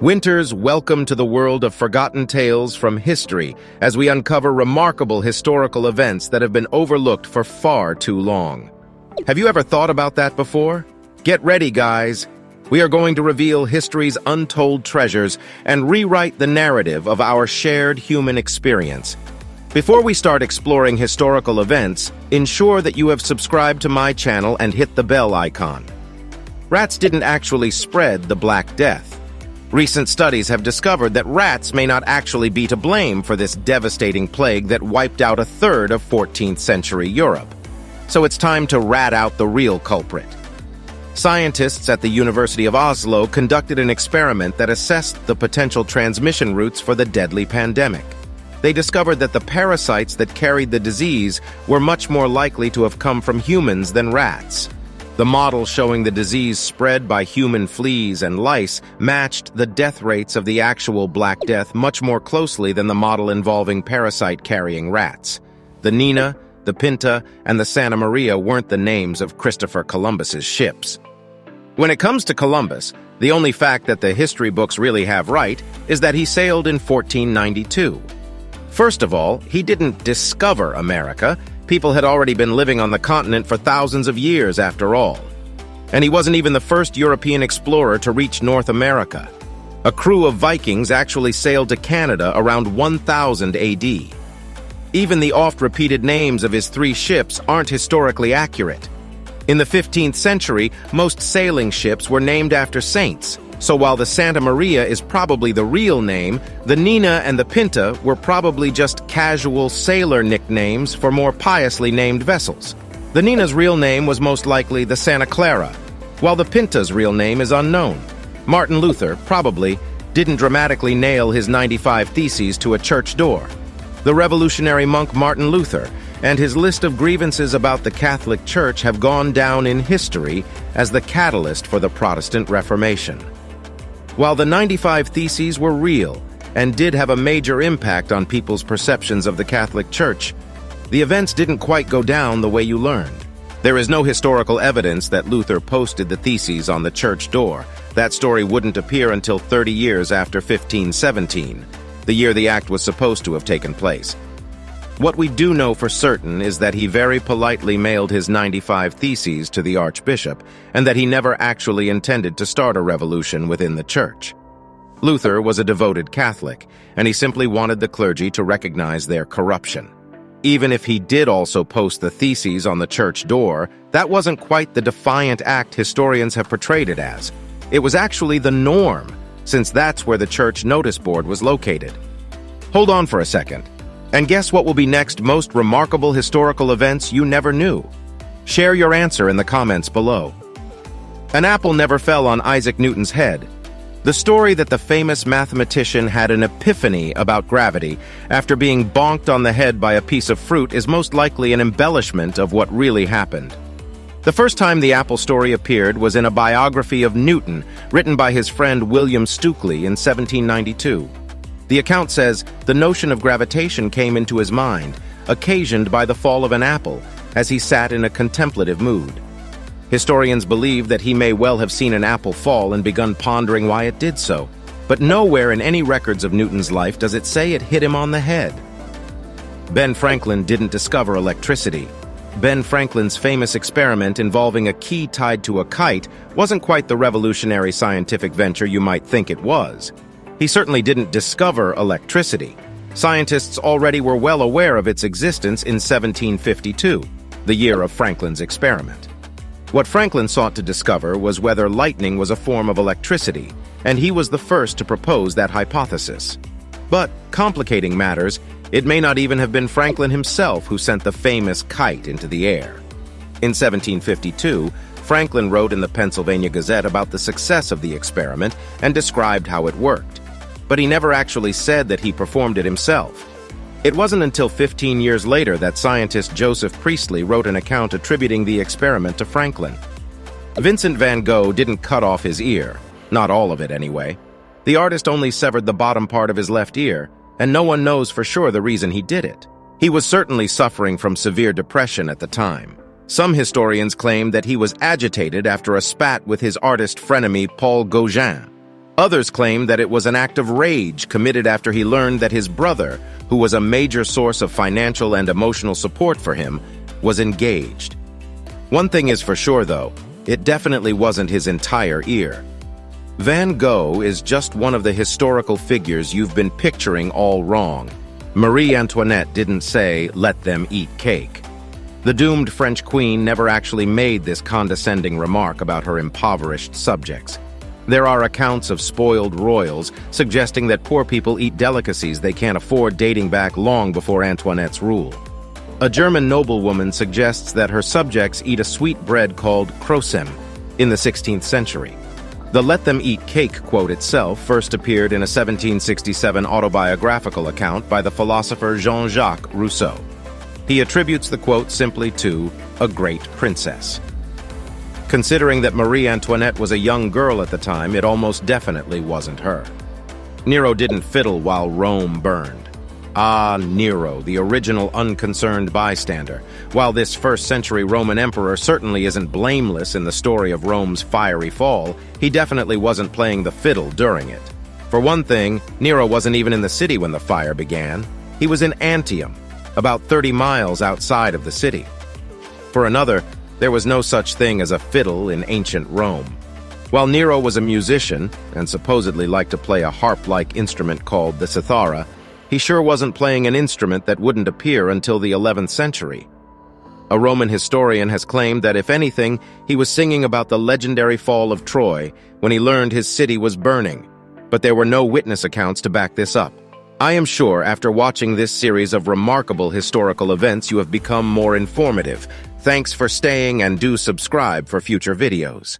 Winters, welcome to the world of forgotten tales from history as we uncover remarkable historical events that have been overlooked for far too long. Have you ever thought about that before? Get ready, guys. We are going to reveal history's untold treasures and rewrite the narrative of our shared human experience. Before we start exploring historical events, ensure that you have subscribed to my channel and hit the bell icon. Rats didn't actually spread the Black Death. Recent studies have discovered that rats may not actually be to blame for this devastating plague that wiped out a third of 14th century Europe. So it's time to rat out the real culprit. Scientists at the University of Oslo conducted an experiment that assessed the potential transmission routes for the deadly pandemic. They discovered that the parasites that carried the disease were much more likely to have come from humans than rats. The model showing the disease spread by human fleas and lice matched the death rates of the actual Black Death much more closely than the model involving parasite-carrying rats. The Nina, the Pinta, and the Santa Maria weren't the names of Christopher Columbus's ships. When it comes to Columbus, the only fact that the history books really have right is that he sailed in 1492. First of all, he didn't discover America. People had already been living on the continent for thousands of years after all. And he wasn't even the first European explorer to reach North America. A crew of Vikings actually sailed to Canada around 1000 AD. Even the oft-repeated names of his 3 ships aren't historically accurate. In the 15th century, most sailing ships were named after saints. So while the Santa Maria is probably the real name, the Nina and the Pinta were probably just casual sailor nicknames for more piously named vessels. The Nina's real name was most likely the Santa Clara, while the Pinta's real name is unknown. Martin Luther, probably, didn't dramatically nail his 95 Theses to a church door. The revolutionary monk Martin Luther and his list of grievances about the Catholic Church have gone down in history as the catalyst for the Protestant Reformation. While the 95 Theses were real and did have a major impact on people's perceptions of the Catholic Church, the events didn't quite go down the way you learned. There is no historical evidence that Luther posted the Theses on the church door. That story wouldn't appear until 30 years after 1517, the year the act was supposed to have taken place. What we do know for certain is that he very politely mailed his 95 Theses to the Archbishop, and that he never actually intended to start a revolution within the church. Luther was a devoted Catholic, and he simply wanted the clergy to recognize their corruption. Even if he did also post the Theses on the church door, that wasn't quite the defiant act historians have portrayed it as. It was actually the norm, since that's where the church notice board was located. Hold on for a second. And guess what will be next most remarkable historical events you never knew? Share your answer in the comments below. An apple never fell on Isaac Newton's head. The story that the famous mathematician had an epiphany about gravity after being bonked on the head by a piece of fruit is most likely an embellishment of what really happened. The first time the apple story appeared was in a biography of Newton written by his friend William Stukeley in 1792. The account says the notion of gravitation came into his mind, occasioned by the fall of an apple, as he sat in a contemplative mood. Historians believe that he may well have seen an apple fall and begun pondering why it did so, but nowhere in any records of Newton's life does it say it hit him on the head. Ben Franklin didn't discover electricity. Ben Franklin's famous experiment involving a key tied to a kite wasn't quite the revolutionary scientific venture you might think it was. He certainly didn't discover electricity. Scientists already were well aware of its existence in 1752, the year of Franklin's experiment. What Franklin sought to discover was whether lightning was a form of electricity, and he was the first to propose that hypothesis. But, complicating matters, it may not even have been Franklin himself who sent the famous kite into the air. In 1752, Franklin wrote in the Pennsylvania Gazette about the success of the experiment and described how it worked. But he never actually said that he performed it himself. It wasn't until 15 years later that scientist Joseph Priestley wrote an account attributing the experiment to Franklin. Vincent Van Gogh didn't cut off his ear, not all of it anyway. The artist only severed the bottom part of his left ear, and no one knows for sure the reason he did it. He was certainly suffering from severe depression at the time. Some historians claim that he was agitated after a spat with his artist frenemy Paul Gauguin. Others claim that it was an act of rage committed after he learned that his brother, who was a major source of financial and emotional support for him, was engaged. One thing is for sure, though, it definitely wasn't his entire ear. Van Gogh is just one of the historical figures you've been picturing all wrong. Marie Antoinette didn't say, "Let them eat cake." The doomed French queen never actually made this condescending remark about her impoverished subjects. There are accounts of spoiled royals suggesting that poor people eat delicacies they can't afford dating back long before Antoinette's rule. A German noblewoman suggests that her subjects eat a sweet bread called crosem in the 16th century. The "let them eat cake" quote itself first appeared in a 1767 autobiographical account by the philosopher Jean-Jacques Rousseau. He attributes the quote simply to a great princess. Considering that Marie Antoinette was a young girl at the time, it almost definitely wasn't her. Nero didn't fiddle while Rome burned. Ah, Nero, the original unconcerned bystander. While this first-century Roman emperor certainly isn't blameless in the story of Rome's fiery fall, he definitely wasn't playing the fiddle during it. For one thing, Nero wasn't even in the city when the fire began. He was in Antium, about 30 miles outside of the city. For another, there was no such thing as a fiddle in ancient Rome. While Nero was a musician, and supposedly liked to play a harp-like instrument called the cithara, he sure wasn't playing an instrument that wouldn't appear until the 11th century. A Roman historian has claimed that, if anything, he was singing about the legendary fall of Troy when he learned his city was burning, but there were no witness accounts to back this up. I am sure after watching this series of remarkable historical events you have become more informative. Thanks for staying and do subscribe for future videos.